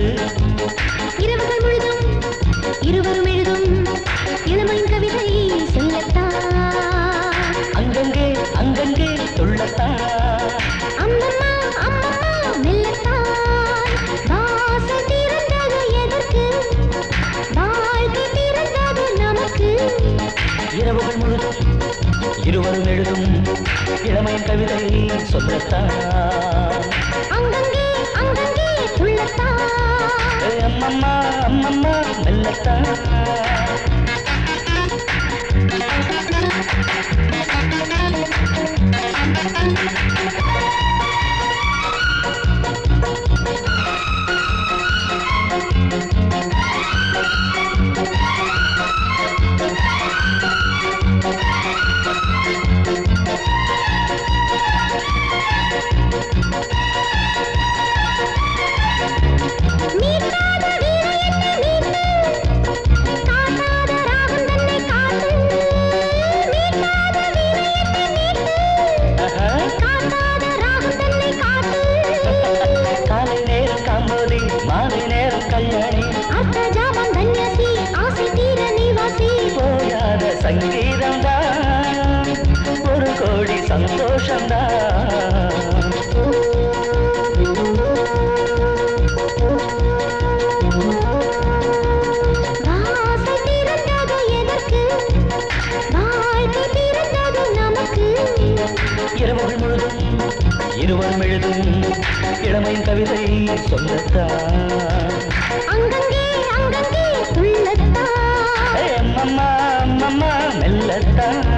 நமக்கு. இரவுகள் முழுதும் இருவரும் எழுதும் இளமையின் கவிதை சொல்லத்தான். அங்கங்கே அங்கங்கே துள்ளத்தான். அம்மம்மா அம்மம்மா மெல்லத்தான். வாசல் திறந்தது எதற்கு? வாழ்க்கை திறந்தது நமக்கு. இரவுகள் முழுதும் இருவரும் எழுதும் இளமையின் கவிதை சொல்லத்தான். அங்கங்கே அங்கங்கே துள்ளத்தான். அம்மம்மா அம்மம்மா மெல்லத்தான். மீட்டாத வீணை என்னை மீட்டு, காட்டாத ராகம் தன்னை காட்டு. மீட்டாத வீணை என்னை மீட்டு, காட்டாத ராகம் தன்னை காட்டு. காலை நேரம் காம்போதி மாலை நேரம் கல்யாணி. அர்த்த ஜாமம் தன்யசி ஆசை தீர நீவாசி. போயாத சங்கீதம்தான் ஒரு கோடி சந்தோஷம்தான். வாசை திறந்தது எதற்கு? வாழ்க்கை திறந்தது நமக்கு. இரவுகள் முழுதும் இருவரும் எழுதும் இளமையின் கவிதை சொல்லத்தான். அங்கங்கே அங்கங்கே துள்ளத்தான். அம்மம்மா அம்மம்மா மெல்லத்தான்.